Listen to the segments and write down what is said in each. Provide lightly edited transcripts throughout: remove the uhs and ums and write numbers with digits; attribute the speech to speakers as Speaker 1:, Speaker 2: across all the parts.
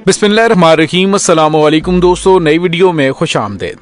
Speaker 1: बिस्मिल्लाहिर्रहमानिर्रहीम। अस्सलाम वालेकुम दोस्तों, नई वीडियो में खुश आमदीद।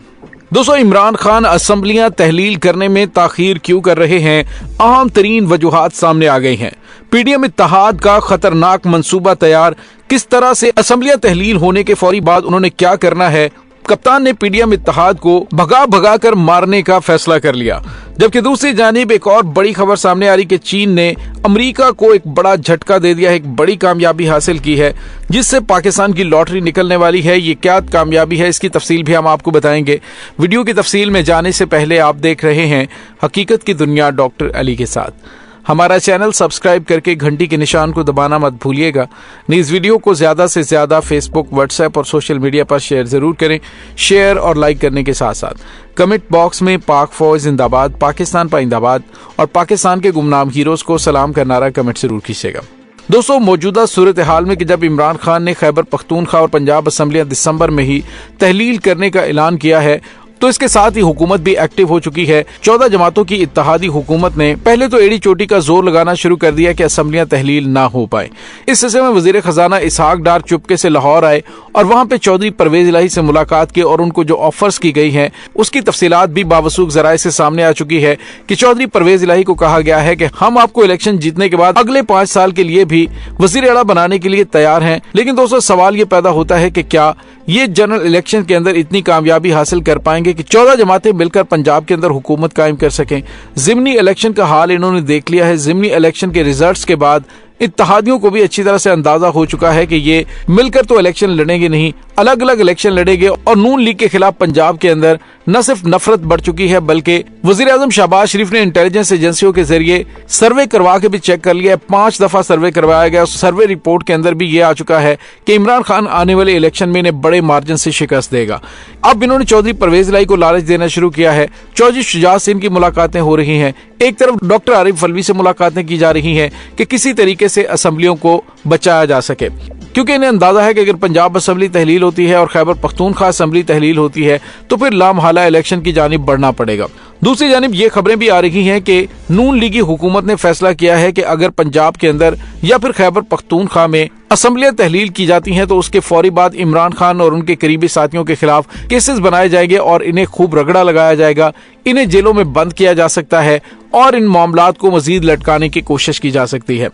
Speaker 1: दोस्तों, इमरान खान असम्बलियां तहलील करने में ताखीर क्यों कर रहे हैं? अहम तरीन वजूहात सामने आ गई हैं। पीडीएम इत्तेहाद का खतरनाक मंसूबा तैयार। किस तरह से असम्बलियां तहलील होने के फौरी बाद उन्होंने क्या करना है? कप्तान ने पीडीएम इत्तेहाद को भगा कर मारने का फैसला कर लिया। जबकि दूसरी जानिब एक और बड़ी खबर सामने आ रही कि चीन ने अमेरिका को एक बड़ा झटका दे दिया है, एक बड़ी कामयाबी हासिल की है जिससे पाकिस्तान की लॉटरी निकलने वाली है। ये क्या कामयाबी है, इसकी तफसील भी हम आपको बताएंगे। वीडियो की तफसील में जाने से पहले आप देख रहे हैं हकीकत की दुनिया डॉक्टर अली के साथ। हमारा चैनल सब्सक्राइब करके घंटी के निशान को दबाना मत भूलिएगा। इस वीडियो को ज्यादा से ज्यादा फेसबुक, व्हाट्सएप और सोशल मीडिया पर शेयर जरूर करें। शेयर और लाइक करने के साथ साथ कमेंट बॉक्स में पाक फौज जिंदाबाद, पाकिस्तान पाइंदाबाद और पाकिस्तान के गुमनाम हीरोज को सलाम का नारा कमेंट जरूर कीजिएगा। दोस्तों, मौजूदा सूरत हाल में कि जब इमरान खान ने खैबर पख्तूनख्वा और पंजाब असम्बलियां दिसंबर में ही तहलील करने का ऐलान किया है, तो इसके साथ ही हुकूमत भी एक्टिव हो चुकी है। 14 जमातों की इत्तेहादी हुकूमत ने पहले तो एड़ी चोटी का जोर लगाना शुरू कर दिया कि असम्बलियां तहलील ना हो पाए। इस सिलसिले में वजीर खजाना इसहाक डार चुपके से लाहौर आए और वहां पे चौधरी परवेज इलाही से मुलाकात की और उनको जो ऑफर्स की गई हैं उसकी तफसीलात भी बावसूख जराए से सामने आ चुकी है कि चौधरी परवेज इलाही को कहा गया है कि हम आपको इलेक्शन जीतने के बाद अगले 5 साल के लिए भी वजीर आला बनाने के लिए तैयार हैं। लेकिन दोस्तों, सवाल ये पैदा होता है कि क्या ये जनरल इलेक्शन के अंदर इतनी कामयाबी हासिल कर पाएंगे कि 14 जमातें मिलकर पंजाब के अंदर हुकूमत कायम कर सकें? जिमनी इलेक्शन का हाल इन्होंने देख लिया है। जिमनी इलेक्शन के रिजल्ट्स के बाद इत्तेहादियों को भी अच्छी तरह से अंदाजा हो चुका है कि ये मिलकर तो इलेक्शन लड़ेंगे नहीं, अलग अलग इलेक्शन लड़ेंगे। और नून लीग के खिलाफ पंजाब के अंदर न सिर्फ नफरत बढ़ चुकी है बल्कि वजीर आजम शहबाज शरीफ ने इंटेलिजेंस एजेंसियों के जरिए सर्वे करवा के भी चेक कर लिया है। 5 दफा सर्वे करवाया गया। सर्वे रिपोर्ट के अंदर भी ये आ चुका है कि इमरान खान आने वाले इलेक्शन में इन्हें बड़े मार्जिन से शिकस्त देगा। अब इन्होंने चौधरी परवेज इलाही को लालच देना शुरू किया है। चौधरी शुजात से इनकी मुलाकातें हो रही हैं। एक तरफ डॉक्टर आरिफ अलवी से मुलाकातें की जा रही हैं कि किसी तरीके से असम्बलियों को बचाया जा सके, क्योंकि इन्हें अंदाजा है कि अगर पंजाब असम्बली तहलील होती है और खैबर पख्तूनख्वा असम्बली तहलील होती है तो फिर लामहाला इलेक्शन की जानिब बढ़ना पड़ेगा। दूसरी जानिब ये खबरें भी आ रही हैं कि नून लीगी हुकूमत ने फैसला किया है कि अगर पंजाब के अंदर या फिर खैबर पख्तूनख्वा में असम्बलियां तहलील की जाती हैं तो उसके फौरी बाद इमरान खान और उनके करीबी साथियों के खिलाफ केसेस बनाए जाएंगे और इन्हें खूब रगड़ा लगाया जाएगा। इन्हें जेलों में बंद किया जा सकता है और इन मामलात को मजीद लटकाने की कोशिश की जा सकती है।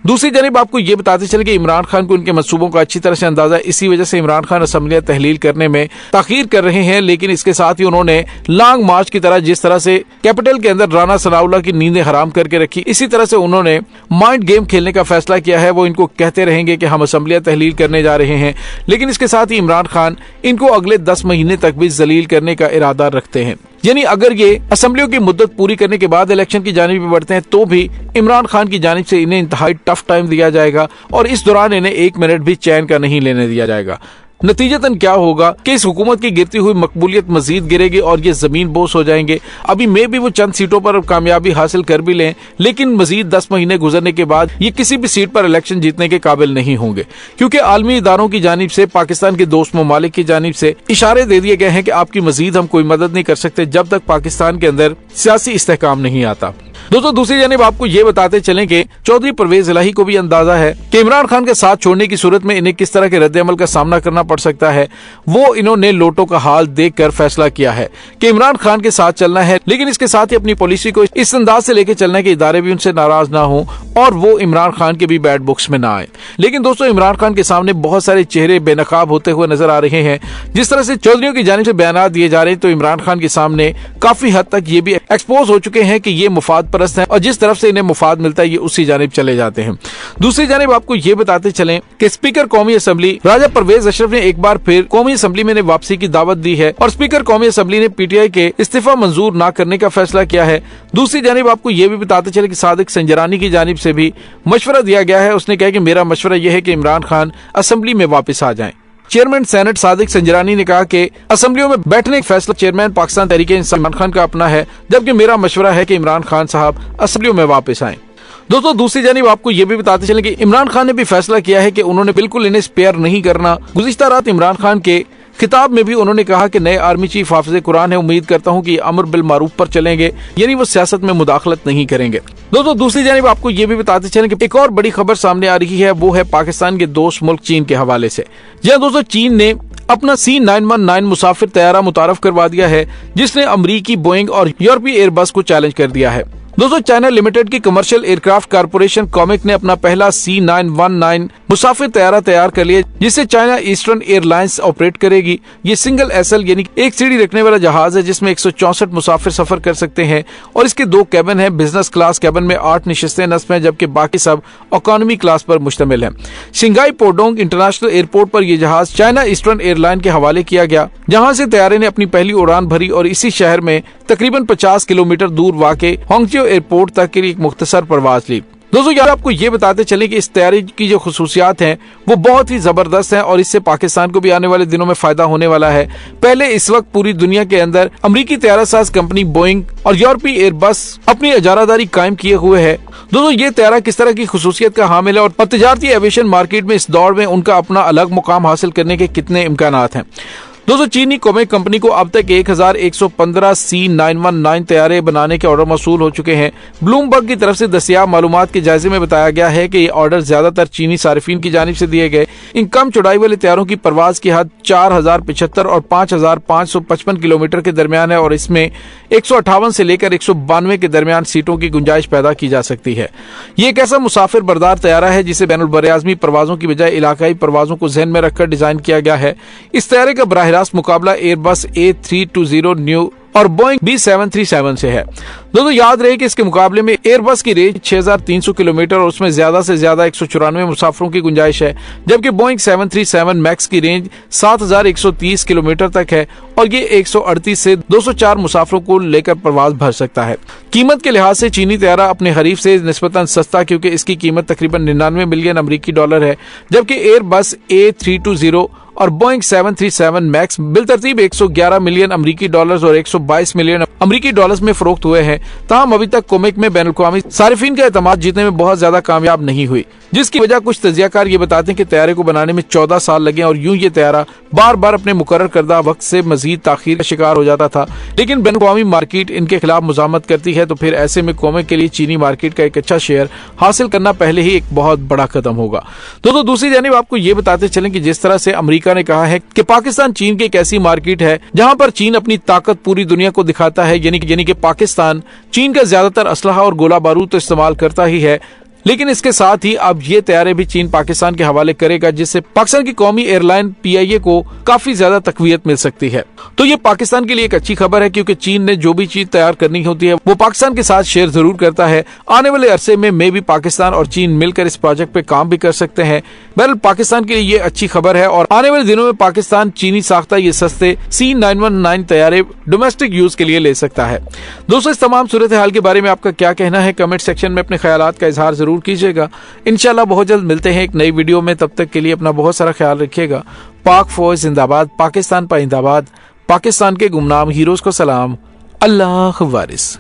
Speaker 1: दूसरी जानिब आपको ये बताते चले कि इमरान खान को उनके मंसूबों का अच्छी तरह से अंदाजा, इसी वजह से इमरान खान असम्बलियां तहलील करने में ताखीर कर रहे हैं। लेकिन इसके साथ ही उन्होंने लॉन्ग मार्च की तरह जिस तरह से कैपिटल के अंदर राना सनाउल्लाह की नींदें हराम करके रखी, इसी तरह से उन्होंने माइंड गेम खेलने का फैसला किया है। वो इनको कहते रहेंगे कि हम असम्बलियां तहलील करने जा रहे हैं, लेकिन इसके साथ ही इमरान खान इनको अगले 10 महीने तक भी जलील करने का इरादा रखते हैं। यानी अगर ये असम्बलियों की मुद्दत पूरी करने के बाद इलेक्शन की जानिब भी बढ़ते हैं तो भी इमरान खान की जानिब से इन्हें इंतहाई टफ टाइम दिया जाएगा और इस दौरान इन्हें 1 मिनट भी चैन का नहीं लेने दिया जाएगा। नतीजतन क्या होगा कि इस हुकूमत की गिरती हुई मकबूलियत मजीद गिरेगी और ये जमीन बोस हो जाएंगे। अभी में भी वो चंद सीटों पर कामयाबी हासिल कर भी लें, लेकिन मजीद 10 महीने गुजरने के बाद ये किसी भी सीट पर इलेक्शन जीतने के काबिल नहीं होंगे, क्योंकि आलमी इदारों की जानिब से, पाकिस्तान के दोस्त ममालिक की जानिब से इशारे दे दिए गए हैं कि आपकी मजीद हम कोई मदद नहीं कर सकते जब तक पाकिस्तान के अंदर सियासी इस्तेहकाम नहीं आता। दोस्तों, दूसरी जानिब आपको ये बताते चलें कि चौधरी परवेज इलाही को भी अंदाजा है कि इमरान खान के साथ छोड़ने की सूरत में इन्हें किस तरह के रद्द-ए-अमल का सामना करना पड़ सकता है। वो इन्होंने लोटो का हाल देखकर फैसला किया है कि इमरान खान के साथ चलना है, लेकिन इसके साथ ही अपनी पॉलिसी को इस अंदाज से लेकर चलना है कि इदारे भी उनसे नाराज ना हो और वो इमरान खान के भी बैड बुक्स में ना आए। लेकिन दोस्तों, इमरान खान के सामने बहुत सारे चेहरे बेनकाब होते हुए नजर आ रहे हैं। जिस तरह से चौधरियों की जानिब से बयान दिए जा रहे हैं तो इमरान खान के सामने काफी हद तक ये भी एक्सपोज हो चुके हैं कि ये मुफाद परस्त है और जिस तरफ से इन्हें मुफाद मिलता है ये उसी जानिब चले जाते हैं। दूसरी जानिब आपको ये बताते चलें कि स्पीकर कौमी असम्बली राजा परवेज अशरफ ने एक बार फिर कौमी असम्बली में वापसी की दावत दी है और स्पीकर कौमी असम्बली ने पीटीआई के इस्तीफा मंजूर न करने का फैसला किया है। दूसरी जानिब आपको ये भी बताते चले कि सादिक संजरानी की जानिब से भी मशवरा दिया गया है। उसने कहा कि मेरा मशवरा यह है कि इमरान खान असम्बली में वापस आ जाएं। चेयरमैन सेनेट सादिक संजरानी ने कहा कि असम्बलियों में बैठने का फैसला चेयरमैन पाकिस्तान तहरीक-ए-इंसाफ इमरान खान का अपना है, जबकि मेरा मशवरा है कि इमरान खान साहब असम्बलियों में वापस आएं। दोस्तों, दूसरी जानिब आपको ये भी बताते चलें कि इमरान खान ने भी फैसला किया है कि उन्होंने बिल्कुल इन्हें स्पेयर नहीं करना। गुज़िश्ता रात इमरान खान के खिताब में भी उन्होंने कहा कि नए आर्मी चीफ हाफिज कुरान है, उम्मीद करता हूं कि अमर बिल मारूफ पर चलेंगे, यानी वो सियासत में मुदाखलत नहीं करेंगे। दोस्तों दूसरी जानिब आपको ये भी बताते चलें कि एक और बड़ी खबर सामने आ रही है, वो है पाकिस्तान के दोस्त मुल्क चीन के हवाले से। जी हां दोस्तों, चीन ने अपना C919 मुसाफिर तैयारा मुतारफ करवा दिया है, जिसने अमरीकी बोइंग और यूरोपीय एयरबस को चैलेंज कर दिया है। दोस्तों चाइना लिमिटेड की कमर्शियल एयरक्राफ्ट कारपोरेशन कॉमिक ने अपना पहला C919 मुसाफिर तैयारा तैयार कर लिया, जिसे चाइना ईस्टर्न एयरलाइंस ऑपरेट करेगी। ये सिंगल SL यानी एक सीढ़ी रखने वाला जहाज है, जिसमें 164 मुसाफिर सफर कर सकते हैं और इसके 2 कैबिन है। बिजनेस क्लास कैबिन में 8 नशिस्तें नस्ब हैं, जबकि बाकी सब इकोनॉमी क्लास पर मुश्तमिल है। शिंगाई पोडोंग इंटरनेशनल एयरपोर्ट पर यह जहाज चाइना ईस्टर्न एयरलाइन के हवाले किया गया, जहां से तैयारे ने अपनी पहली उड़ान भरी और इसी शहर में तकरीबन 50 किलोमीटर दूर वाक़े होंगजियो एयरपोर्ट तक के लिए एक मुख्तसर परवाज ली। दोस्तों यार आपको ये बताते चलें कि इस तैयारी की जो खुसूसियात हैं वो बहुत ही जबरदस्त हैं और इससे पाकिस्तान को भी आने वाले दिनों में फायदा होने वाला है। पहले इस वक्त पूरी दुनिया के अंदर अमरीकी तैयारा साज कंपनी बोइंग और यूरोपीय एयरबस अपनी इजारादारी कायम किए हुए है। दोस्तों ये तैयारा किस तरह की खुसूसियत का हामिल है और तजारती एविएशन मार्केट में इस दौर में उनका अपना अलग मुकाम हासिल करने के कितने इम्कानात हैं। दोस्तों चीनी कोमेक कंपनी को अब तक 1115 C919 तैयारे बनाने के ऑर्डर मौसूल हो चुके हैं। ब्लूमबर्ग की तरफ से दस्तियाब मालूमात के जायजे में बताया गया है कि ये ऑर्डर ज्यादातर चीनी सारिफीन की जानिब से दिए गए। इन कम चौड़ाई वाले तैयारों की परवाज की हद 4075 और 5555 किलोमीटर के दरमियान है और इसमें 158 से लेकर 192 के दरमियान सीटों की गुंजाइश पैदा की जा सकती है। ये एक ऐसा मुसाफिर बरदार तैयारा है जिसे बैनुल बरआज़मी परवाजों की बजाय इलाकाई परवाजों को ज़हन में रखकर डिजाइन किया गया है। इस तैयारे का बराह रास्त मुकाबला एयरबस A320 न्यू और बोइंग B737 से है। दोस्तों याद रहे कि इसके मुकाबले में एयरबस की रेंज 6300 किलोमीटर और उसमें ज्यादा से ज्यादा 194 मुसाफिरों की गुंजाइश है, जबकि बोइंग 737 मैक्स की रेंज 7130 किलोमीटर तक है और ये 138 से 204 मुसाफिरों को लेकर परवाज भर सकता है। कीमत के लिहाज से चीनी तैयारा अपने हरीफ से निस्बतन सस्ता, क्योंकि इसकी कीमत तकरीबन 99 मिलियन अमरीकी डॉलर है, जबकि एयरबस A320 और बोइंग 737 मैक्स बिलतरतीब 111 मिलियन अमरीकी डॉलर्स और 122 मिलियन अमरीकी डॉलर्स में फरोख्त हुए हैं। ताहम अभी तक कोमेक में बैनुल-अक़वामी सारिफीन का एतमाद जीतने में बहुत ज्यादा कामयाब नहीं हुई, जिसकी वजह कुछ तजियाकार ये बताते हैं कि तैयारे को बनाने में 14 साल लगे और यूं ये तैयारा बार बार अपने मुकर्रर करदा वक्त से मजीद ताखीर का शिकार हो जाता था। लेकिन बैनुल-अक़वामी मार्केट इनके खिलाफ मुज़ाहमत करती है, तो फिर ऐसे में कोमेक के लिए चीनी मार्केट का एक अच्छा शेयर हासिल करना पहले ही एक बहुत बड़ा कदम होगा। तो दूसरी जानिब आपको ये बताते चलें कि जिस तरह से अमेरिका ने कहा है कि पाकिस्तान चीन की एक ऐसी मार्केट है जहां पर चीन अपनी ताकत पूरी दुनिया को दिखाता है, यानी कि पाकिस्तान चीन का ज्यादातर असलहा और गोला बारूद तो इस्तेमाल करता ही है, लेकिन इसके साथ ही अब ये तैयारे भी चीन पाकिस्तान के हवाले करेगा, जिससे पाकिस्तान की कौमी एयरलाइन PIA को काफी ज्यादा तकवीयत मिल सकती है। तो ये पाकिस्तान के लिए एक अच्छी खबर है, क्योंकि चीन ने जो भी चीज तैयार करनी होती है वो पाकिस्तान के साथ शेयर जरूर करता है। आने वाले अरसे में भी पाकिस्तान और चीन मिलकर इस प्रोजेक्ट पे काम भी कर सकते हैं। बहरहाल पाकिस्तान के लिए ये अच्छी खबर है और आने वाले दिनों में पाकिस्तान चीनी साख्ता ये सस्ते C919 तैयारे डोमेस्टिक यूज के लिए ले सकता है। दोस्तों इस तमाम सूरत हाल के बारे में आपका क्या कहना है, कमेंट सेक्शन में अपने ख्यालात का इजहार जरूर कीजिएगा। इंशाल्लाह बहुत जल्द मिलते हैं एक नई वीडियो में, तब तक के लिए अपना बहुत सारा ख्याल रखिएगा। पाक फौज जिंदाबाद, पाकिस्तान पाइंदाबाद, पाकिस्तान के गुमनाम हीरोज को सलाम, अल्लाह वारिस।